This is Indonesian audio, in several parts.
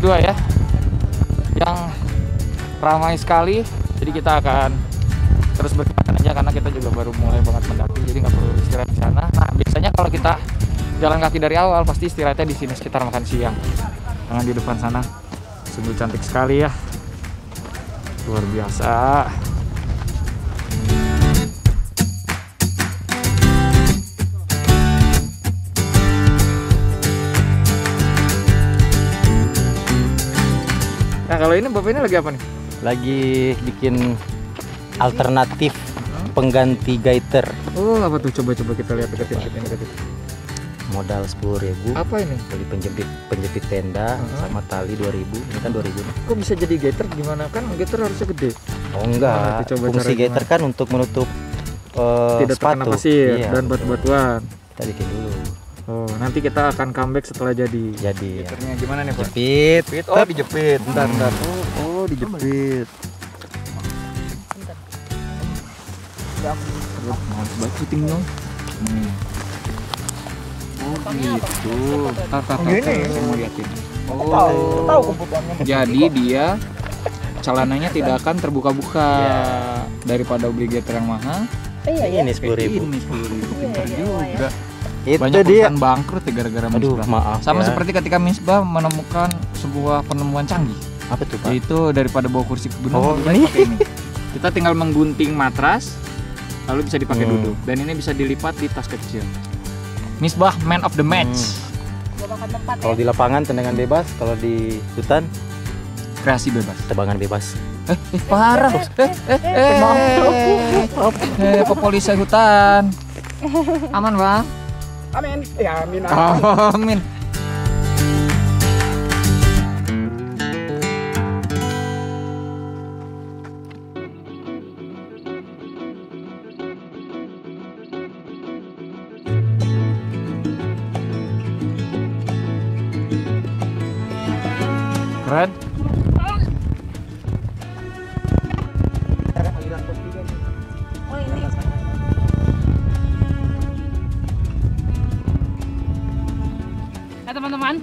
2 ya, yang ramai sekali. Jadi kita akan terus berjalan aja karena kita juga baru mulai banget mendaki, jadi nggak perlu istirahat di sana. Nah biasanya kalau kita jalan kaki dari awal pasti istirahatnya di sini sekitar makan siang. Jangan di depan sana, sungguh cantik sekali ya, luar biasa. Nah kalau ini bapak ini lagi apa nih? Lagi bikin alternatif pengganti gaiter. Oh apa tuh, coba kita lihat deketin. Modal 10.000. Apa ini? Beli penjepit tenda sama tali 2.000. Ini kan 2.000. Kok bisa jadi gaiter? Gimana, kan gaiter harusnya gede? Oh enggak. Fungsi gaiter kan untuk menutup tidak terkena sepatu. pasir Iya, dan batu-batuan. Kita bikin dulu. Oh nanti kita akan comeback setelah jadi. Jadi Gaiternya gimana nih Pak? jepit. Oh dijepit. Bentar. Oh dijepit. Males banget syuting dong. Oh gitu. Tar, saya mau liatin. Oh. Jadi dia celananya tidak akan terbuka-buka daripada beli gaiter yang mahal. Ini 10.000. Ini 10.000. Pintar juga. Itu Banyak dia. perusahaan bangkrut ya gara-gara Aduh, Misbah. maaf Sama ya. seperti ketika Misbah menemukan sebuah penemuan canggih. Apa tuh, Pak? Yaitu daripada bawa kursi ke gunung, Oh, lebih baik ini. pakai ini. Kita tinggal menggunting matras, lalu bisa dipakai Hmm. duduk. Dan ini bisa dilipat di tas kecil. Misbah man of the match. Kalau di lapangan tendangan bebas, kalau di hutan Kreasi bebas. tebangan bebas. Parah. Pepolisi hutan. Aman, Bang? Amin. Ya amin. Amin. Keren. Teman-teman,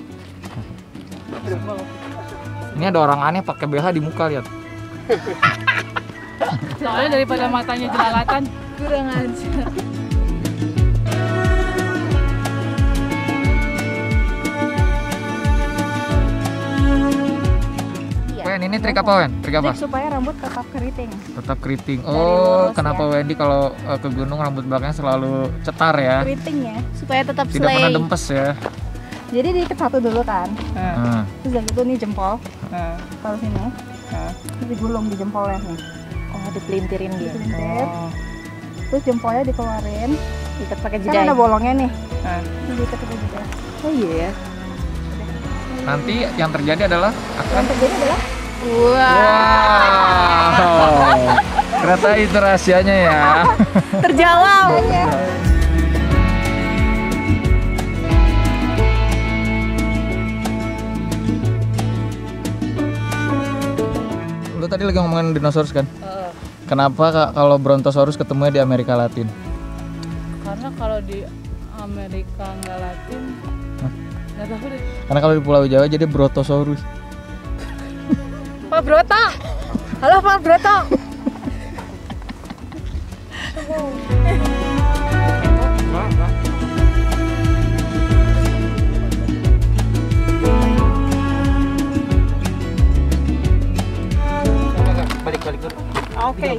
Ini ada orang aneh pakai BH di muka, lihat. soalnya daripada matanya jelalatan, kurang aja. Wen, ini trik apa, Wen? Trik apa? Supaya rambut tetap keriting. Tetap keriting. Dari Oh, lurus, kenapa ya. Wendy kalau ke gunung rambut belakangnya selalu cetar ya? Keriting ya, supaya tetap Tidak pernah slay. dempes ya? Jadi diikat satu dulu kan. Hmm. Terus dari itu nih jempol. Taruh sini. Terus digulung di jempolnya nih. Oh, dipelintirin gitu. Dipelintir. Terus jempolnya dikeluarin. Ikat pakai Kan jejak. ada bolongnya nih. Terus diikat pakai jejak. Oh iya. Nanti yang terjadi adalah Yang terjadi adalah wow. Ternyata itu rahasianya ya. Terjawab. Lu tadi lagi ngomongin dinosaurus kan? Kenapa kalau Brontosaurus ketemunya di Amerika Latin? Karena kalau di Amerika nggak Latin, nggak tahu deh. Karena kalau di Pulau Jawa jadi Brontosaurus. Pak Broto, halo Pak Broto. Balik dulu. Oke.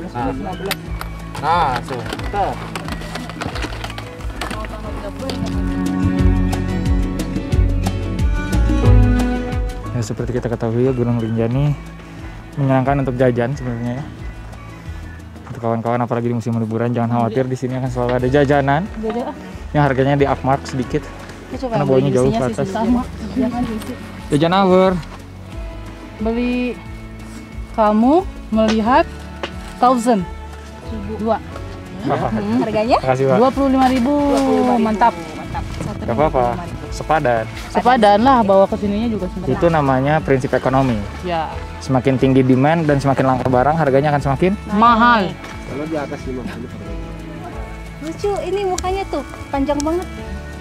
Nah, langsung. Ya seperti kita ketahui ya, Gunung Rinjani menyenangkan untuk jajan sebenarnya ya. Untuk kawan-kawan apalagi di musim liburan jangan khawatir, di sini akan selalu ada jajanan yang harganya di upmark sedikit karena bawahnya jauh ke atas. Sama. Jangan isi. Jajan hour. Beli kamu melihat 1000 dua. harganya Makasih Pak. 25.000. Mantap. Gak apa-apa. Sepadan. Sepadan lah, bawa ke sininya juga sebentar. Itu namanya prinsip ekonomi. Ya, Semakin tinggi demand dan semakin langka barang, harganya akan semakin mahal. Kalau di atas 50. lucu, ini mukanya tuh panjang banget.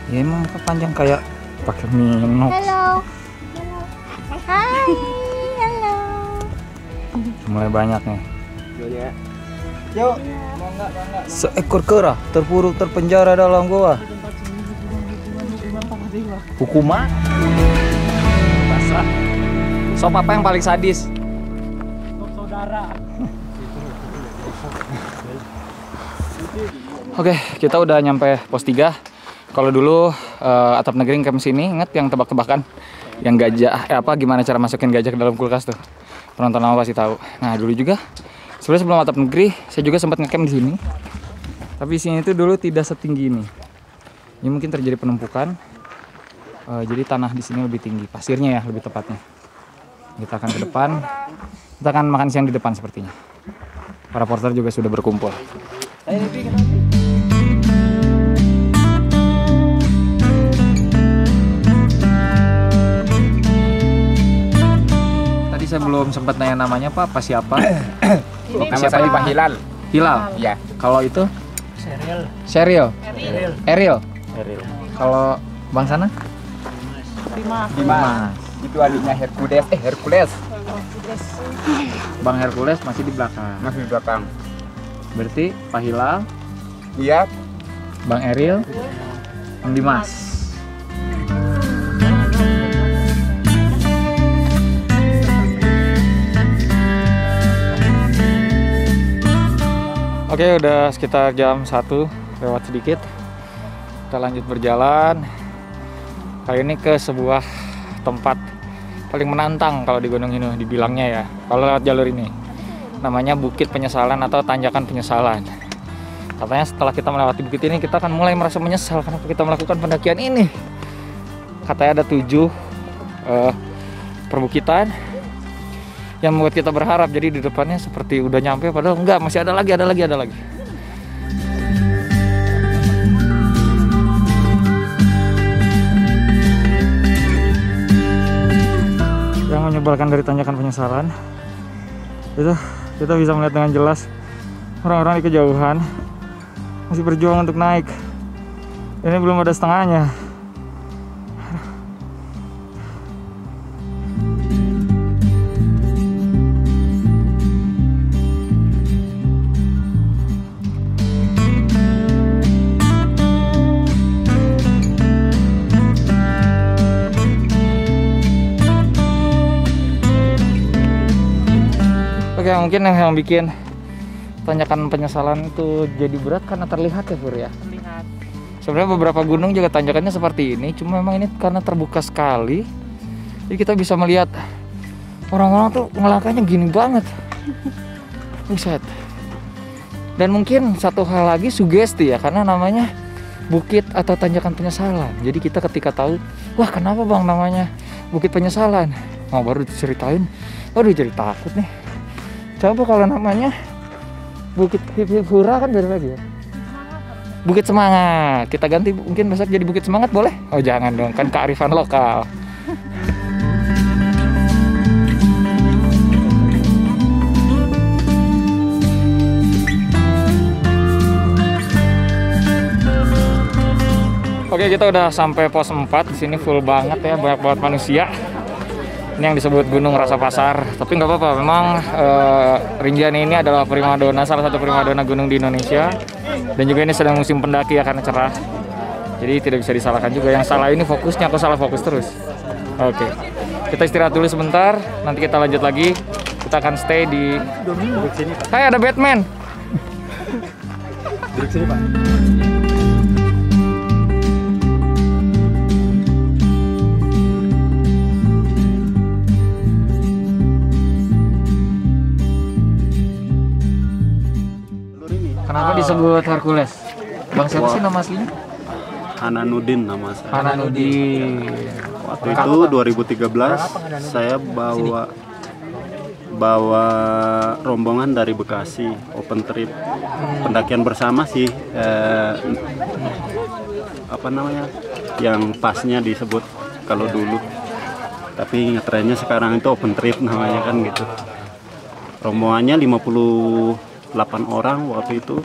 ya emang muka panjang kayak pakai minum. Halo. Hai, halo. Mulai banyak nih. Yuk. Seekor kera terpuruk terpenjara dalam goa. Hukuman. Basah. Sop apa yang paling sadis? Saudara. Oke, kita udah nyampe pos 3. Kalau dulu Atap Negeri camp sini, inget yang tebak-tebakan? Yang gajah, gimana cara masukin gajah ke dalam kulkas tuh? Penonton lama pasti tahu. Nah, dulu juga sebenarnya sebelum Atap Negeri, saya juga sempat ngecamp di sini. Tapi sini itu dulu tidak setinggi ini. Ini mungkin terjadi penumpukan. Jadi tanah di sini lebih tinggi, pasirnya ya lebih tepatnya. Kita akan ke depan. Kita akan makan siang di depan sepertinya. Para porter juga sudah berkumpul. Tadi saya belum sempat nanya namanya Pak, apa siapa? Nama saya Pak Hilal. Hilal. Iya. Kalau itu? Sheryl. Ariel. Kalau Bang sana? Dimas. Itu adiknya Hercules. Hercules. Bang Hercules masih di belakang. Masih di belakang. Berarti Pak Hilal, Iya. Bang Ariel, Bang Dimas. Oke, udah sekitar jam 1 lewat sedikit. Kita lanjut berjalan. Kali ini ke sebuah tempat paling menantang kalau di Gunung Hinu dibilangnya ya. Kalau lewat jalur ini. Namanya Bukit Penyesalan atau Tanjakan Penyesalan. Katanya setelah kita melewati bukit ini kita akan mulai merasa menyesal kenapa kita melakukan pendakian ini. Katanya ada 7 perbukitan yang membuat kita berharap, jadi di depannya seperti udah nyampe padahal enggak, masih ada lagi. Yang menyebalkan dari Tanjakan Penyesalan itu kita bisa melihat dengan jelas orang-orang di kejauhan masih berjuang untuk naik. Ini belum ada setengahnya. Oke, mungkin yang bikin Tanjakan Penyesalan itu jadi berat karena terlihat ya Pur ya. Terlihat. Sebenarnya beberapa gunung juga tanjakannya seperti ini, cuma memang ini karena terbuka sekali, jadi kita bisa melihat orang-orang tuh ngelangkahnya gini banget. Buset. Dan mungkin satu hal lagi sugesti ya, karena namanya Bukit atau Tanjakan Penyesalan. Jadi kita ketika tahu, wah kenapa bang namanya Bukit Penyesalan? Mau baru diceritain, waduh jadi takut nih. Coba kalau namanya Bukit Hura kan beda lagi ya. Bukit Semangat. Kita ganti mungkin besok jadi Bukit Semangat boleh? Oh jangan dong, kan kearifan lokal. Oke, kita udah sampai pos 4. Di sini full banget ya, banyak banget manusia. Ini yang disebut Gunung Rasa Pasar, tapi nggak apa-apa. Memang Rinjani ini adalah primadona, salah satu primadona gunung di Indonesia, dan juga ini sedang musim pendaki ya karena cerah. Jadi tidak bisa disalahkan juga. Yang salah ini fokusnya, aku salah fokus terus. Oke, kita istirahat dulu sebentar. Nanti kita lanjut lagi. Kita akan stay di. Hai, ada Batman. Duduk sini Pak. Kenapa disebut Hercules? Bang siapa sih nama aslinya? Hananuddin nama saya. Hananuddin. Waktu itu 2013 saya bawa rombongan dari Bekasi, open trip, pendakian bersama sih. Apa namanya? Yang pasnya disebut kalau dulu. Tapi ngetrennya sekarang itu open trip namanya kan gitu. Rombongannya 58 orang waktu itu.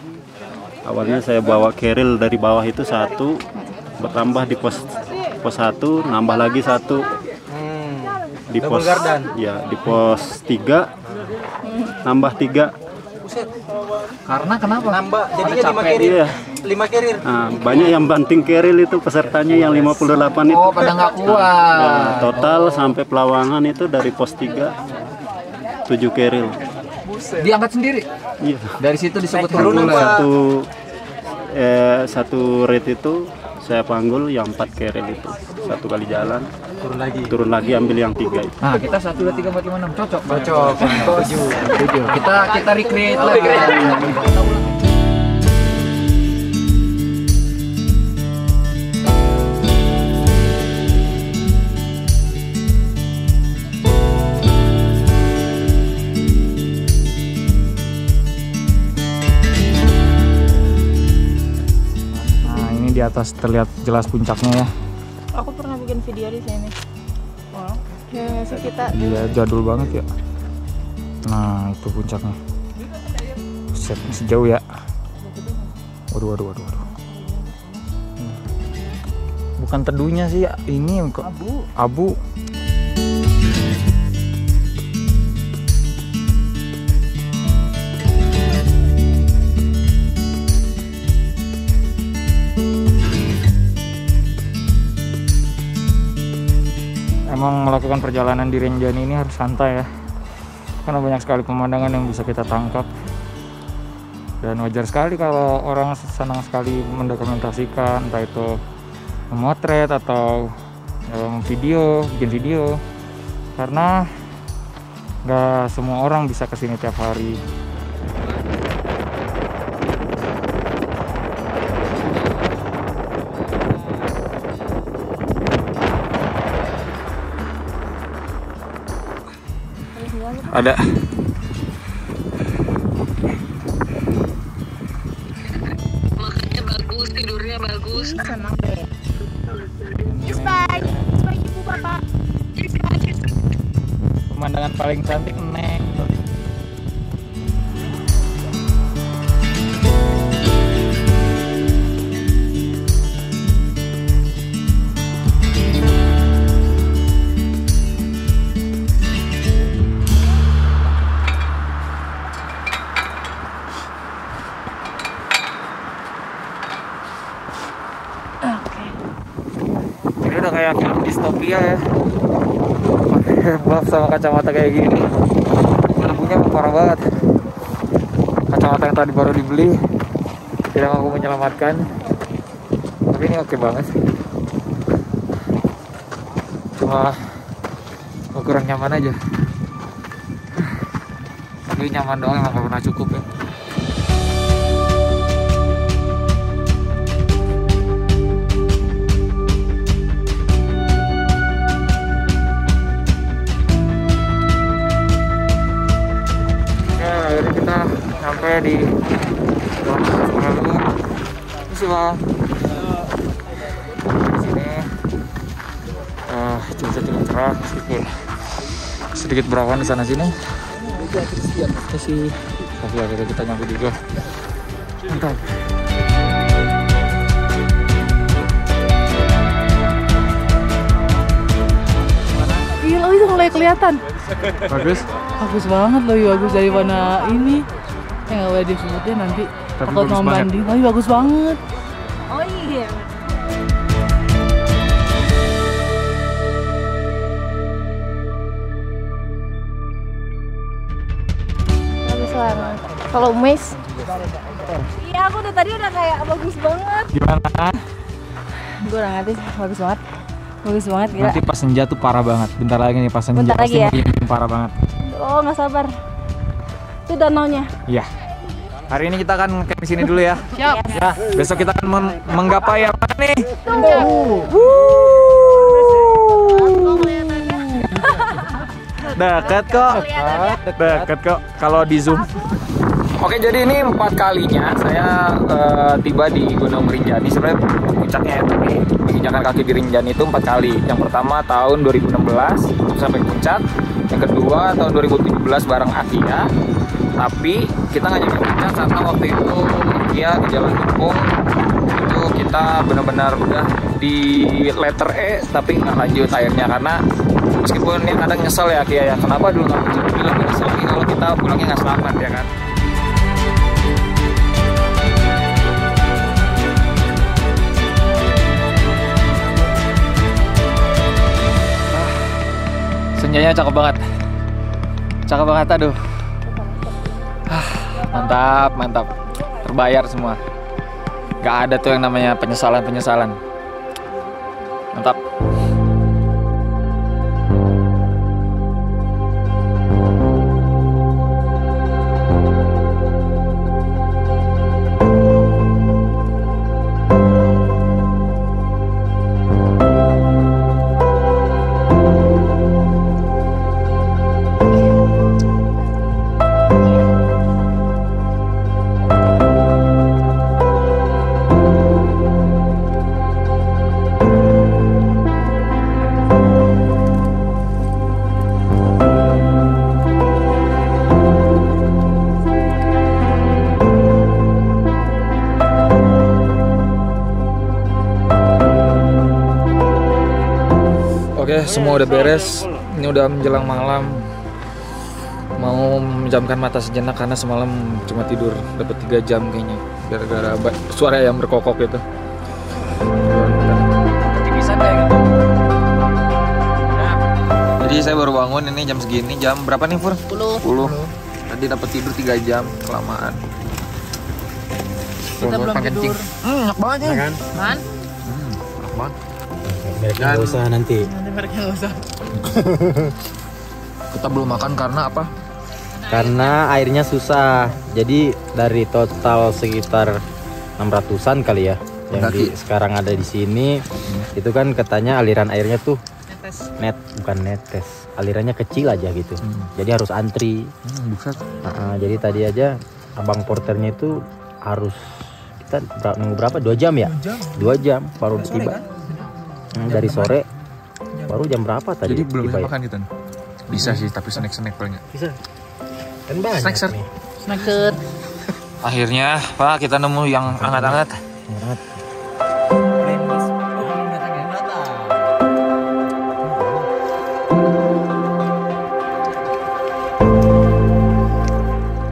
Awalnya saya bawa keril dari bawah itu 1, bertambah di pos 1, nambah lagi 1. di pos ya di pos 3 nambah 3. Karena kenapa? Nambah jadinya 5 carrier. Iya. 5 carrier. Nah, banyak yang banting keril itu pesertanya yang 58 itu. Oh, pada nggak kuat. Ya, total sampai Pelawangan itu dari pos 3 7 keril. Diangkat sendiri. Iya. Dari situ disebut Turunan, Hercules. Pak. Satu rate itu saya panggul yang 4 keril itu. Satu kali jalan, turun lagi ambil yang 3 itu. Nah, kita 1 2 3 4 5 6 cocok. Setuju. Kita recreate lagi. Nah, ini di atas terlihat jelas puncaknya ya. Aku pernah bikin video di sini. Wow. Ya, sekitar Iya, jadul banget ya. Nah, itu puncaknya. Set masih jauh ya. Waduh. Bukan teduhnya sih, ini kok abu. Emang melakukan perjalanan di Rinjani ini harus santai ya, karena banyak sekali pemandangan yang bisa kita tangkap. Dan wajar sekali kalau orang senang sekali mendokumentasikan, entah itu memotret atau bikin video, karena nggak semua orang bisa kesini tiap hari. Ada makannya bagus, tidurnya bagus. senang deh. pemandangan paling cantik Neng. Ini udah kayak film distopia ya, pakai buff sama kacamata kayak gini. Lampunya parah banget. Kacamata yang tadi baru dibeli tidak mampu menyelamatkan, tapi ini oke banget. Cuma kurang nyaman aja, tapi nyaman doang, emang gak pernah cukup ya. Akhirnya kita sampai di Semeru. Ini sih bang. Di sini cuaca cukup cerah meskipun sedikit berawan di sana sini. Ini sih, tapi akhirnya kita nyampe juga. Mantap. Gila, itu mulai kelihatan. Bagus. Bagus banget loh, bagus dari mana ini. Nggak boleh disebutnya nanti. Tapi Takut bagus mau banget. banding. Oh, bagus banget. Oh iya. Bagus banget. Kalau Mes? Iya, aku udah tadi udah kayak bagus banget. Gimana? Gue udah ngerti, bagus banget. Bagus banget, gila. Nanti pas senja tuh parah banget. Bentar lagi nih pas senja. Bentar pasti lagi ya? makin parah banget. Oh, nggak sabar. Itu danaunya. Iya. Hari ini kita akan camp di sini dulu ya. Siap. Ya, besok kita akan menggapai yang mana nih? Dekat kok. Dekat kok kalau di Zoom. Oke, jadi ini 4 kalinya saya tiba di Gunung Rinjani. Sebenarnya puncaknya ya, tapi menginjakan kaki di Rinjani itu 4 kali. Yang pertama tahun 2016 sampai puncak. Yang kedua tahun 2017 bareng Akia. Tapi kita nggak nyampe puncak karena waktu itu Akia di Jalan Tumpung itu kita kita benar-benar udah di letter E tapi nggak lanjut akhirnya, karena meskipun ya kadang nyesel ya kayak kenapa dulu nggak bilang nyesel lagi kalau kita pulangnya nggak selamat ya kan. Senjanya cakep banget, aduh. Mantap, terbayar semua. Gak ada tuh yang namanya penyesalan. Mantap. Oke, semua udah beres. Ini udah menjelang malam. Mau menjamkan mata sejenak karena semalam cuma tidur dapat 3 jam kayaknya. Gara-gara suara ayam berkokok gitu. Ketipisan kayak gitu. Nah, jadi saya baru bangun ini jam segini. Jam berapa nih, Fur? 10. Tadi dapat tidur 3 jam kelamaan. Kita belum tidur. Enak banget ya. Kan? Kan? Enak banget. Nggak usah nanti. Mereka nggak usah. Kita belum makan karena apa? Karena airnya susah. Jadi dari total sekitar 600-an kali ya yang sekarang ada di sini. Itu kan katanya aliran airnya tuh bukan netes. Alirannya kecil aja gitu. Jadi harus antri. Buset. Jadi tadi aja abang porternya itu harus kita nunggu berapa? 2 jam ya? 2 jam baru tiba. Dari sore baru jam berapa tadi? Jadi belum bisa ya? makan gitu. Bisa sih, tapi snack banyak. Bisa. Kan banyak. Snackser. nih. Snacker. Akhirnya, Pak, kita nemu yang hangat-hangat. Hangat.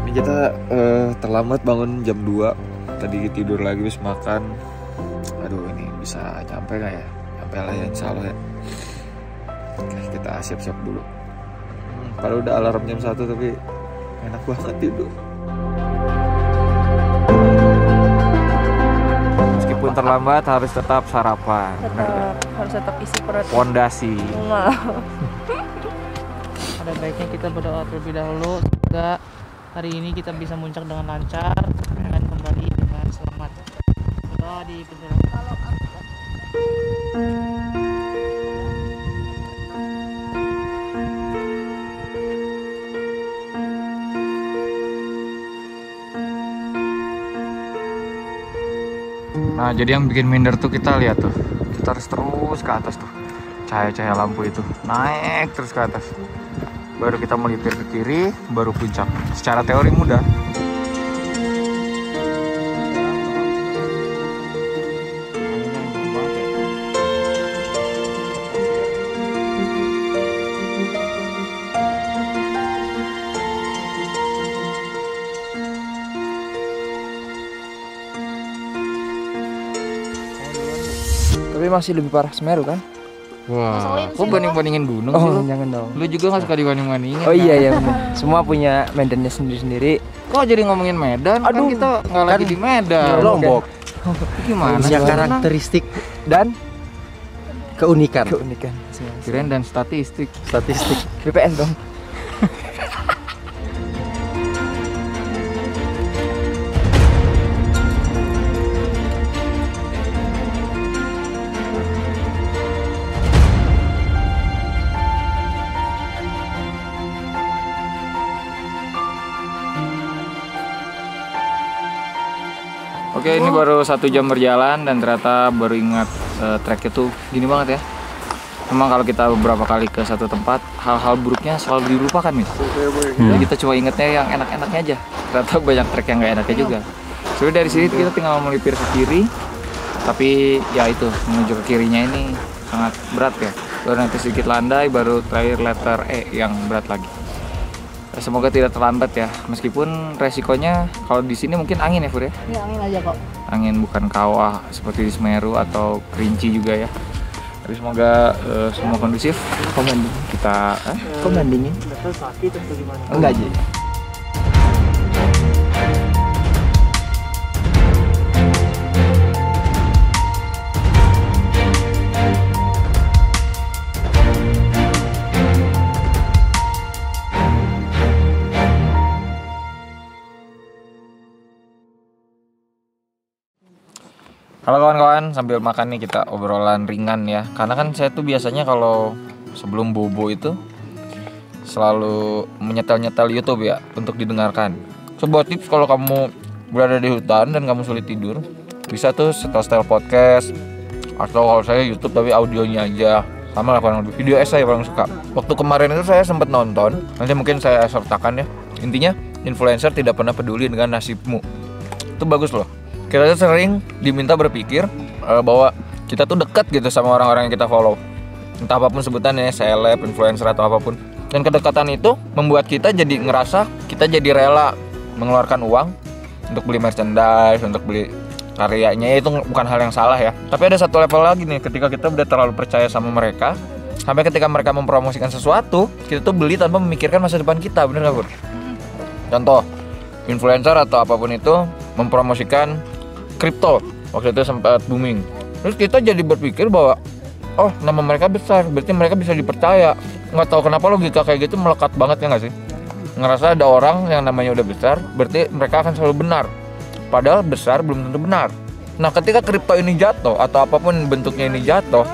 Ini kita terlambat bangun jam 2. Tadi tidur lagi terus makan. Aduh, ini bisa nyampe nggak ya? Nyampe lah ya, insya Allah ya. Oke, kita siap-siap dulu. Padahal udah alarm jam 1 tapi enak banget tidur. Meskipun terlambat harus tetap sarapan. Harus tetap isi perut. Pondasi. Ada baiknya kita berdoa terlebih dahulu. Semoga hari ini kita bisa muncak dengan lancar dan kembali dengan selamat. Berdoa di penjara. Nah, jadi yang bikin minder tuh kita lihat tuh. Kita harus terus ke atas tuh. Cahaya-cahaya lampu itu naik terus ke atas. Baru kita melipir ke kiri, baru puncak. Secara teori mudah. Tapi masih lebih parah Semeru kan? Wah. Kok banding-bandingin gunung sih lu? Jangan dong. Lu juga gak suka dibanding-bandingin. Oh iya ya bener. Semua punya medannya sendiri-sendiri. Kok jadi ngomongin Medan? Aduh, kan kita nggak lagi di Medan. Lombok. Gimana? Punya sih? karakteristik Dan keunikan. Kirain dan statistik. BPS dong. Oke, ini baru 1 jam berjalan dan ternyata baru ingat trek itu gini banget ya. Memang kalau kita beberapa kali ke satu tempat, hal-hal buruknya selalu dilupakan nih. Jadi kita coba ingetnya yang enak-enaknya aja. Ternyata banyak trek yang nggak enaknya juga. Jadi dari sini kita tinggal melipir ke kiri, Tapi ya itu menuju ke kirinya ini sangat berat ya. Baru nanti sedikit landai, baru terakhir letter E yang berat lagi. Semoga tidak terlambat ya. Meskipun resikonya kalau di sini mungkin angin ya Fur ya. Ini angin aja kok. Angin bukan kawah seperti di Semeru atau Kerinci juga ya. Tapi semoga semua kondusif. Kita Bandingin? Sakit atau gimana? Enggak Ji. Halo kawan-kawan, sambil makan nih kita obrolan ringan ya. Karena kan saya tuh biasanya kalau sebelum bobo itu selalu menyetel-nyetel YouTube ya untuk didengarkan. Sebuah tips kalau kamu berada di hutan dan kamu sulit tidur, bisa tuh setel-setel podcast atau kalau saya YouTube tapi audionya aja. Sama lah kurang lebih. Video essay paling suka. Waktu kemarin itu saya sempat nonton, nanti mungkin saya sertakan ya. Intinya influencer tidak pernah peduli dengan nasibmu. Itu bagus loh. Kita tuh sering diminta berpikir bahwa kita tuh dekat gitu sama orang-orang yang kita follow. Entah apapun sebutannya, seleb, influencer atau apapun. Dan kedekatan itu membuat kita jadi ngerasa kita jadi rela mengeluarkan uang untuk beli merchandise, untuk beli karyanya. Itu bukan hal yang salah ya. Tapi ada satu level lagi nih, ketika kita udah terlalu percaya sama mereka, sampai ketika mereka mempromosikan sesuatu, kita tuh beli tanpa memikirkan masa depan kita, bener gak Bur? Contoh, influencer atau apapun itu mempromosikan kripto, waktu itu sempat booming. Terus kita jadi berpikir bahwa oh nama mereka besar, berarti mereka bisa dipercaya. Nggak tahu kenapa logika kayak gitu melekat banget ya nggak sih? Ngerasa ada orang yang namanya udah besar, berarti mereka akan selalu benar. Padahal besar belum tentu benar. Nah ketika kripto ini jatuh atau apapun bentuknya ini jatuh,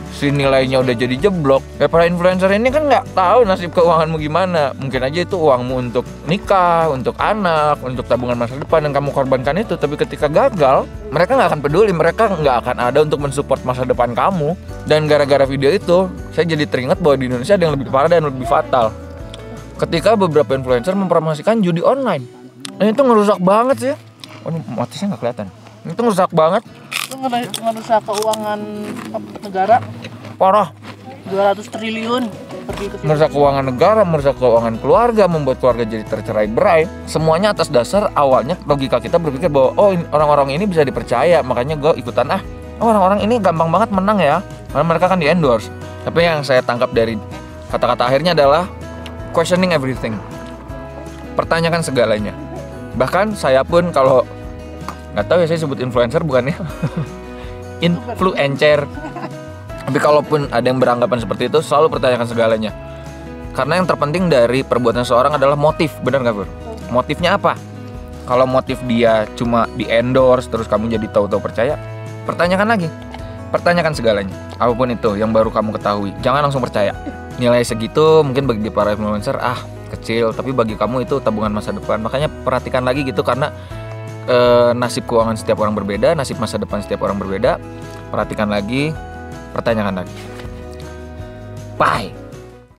si nilainya udah jadi jeblok, ya para influencer ini kan nggak tahu nasib keuanganmu gimana. Mungkin aja itu uangmu untuk nikah, untuk anak, untuk tabungan masa depan yang kamu korbankan itu. Tapi ketika gagal, mereka nggak akan peduli, mereka nggak akan ada untuk mensupport masa depan kamu. Dan gara-gara video itu, saya jadi teringat bahwa di Indonesia ada yang lebih parah dan lebih fatal. Ketika beberapa influencer mempromosikan judi online, dan itu ngerusak banget sih. Oh, motifnya nggak kelihatan. Itu ngerusak banget. Itu ngerusak keuangan negara. Parah. 200 triliun pergi ke situ. Merusak keuangan negara, merusak keuangan keluarga, membuat keluarga jadi tercerai-berai. Semuanya atas dasar awalnya logika kita berpikir bahwa oh orang-orang ini bisa dipercaya, makanya gue ikutan orang-orang ini gampang banget menang ya, karena mereka kan di endorse. Tapi yang saya tangkap dari kata-kata akhirnya adalah questioning everything. Pertanyakan segalanya. Bahkan saya pun kalau nggak tahu ya saya sebut influencer bukan ya, influencer. Tapi kalaupun ada yang beranggapan seperti itu, selalu pertanyakan segalanya. Karena yang terpenting dari perbuatan seorang adalah motif, benar nggak Bro? Motifnya apa? Kalau motif dia cuma di endorse terus kamu jadi tahu-tahu percaya, pertanyakan lagi. Pertanyakan segalanya. Apapun itu yang baru kamu ketahui, jangan langsung percaya. Nilai segitu mungkin bagi para influencer kecil, tapi bagi kamu itu tabungan masa depan. Makanya perhatikan lagi gitu, karena nasib keuangan setiap orang berbeda, nasib masa depan setiap orang berbeda. Perhatikan lagi, pertanyakan lagi. Bye.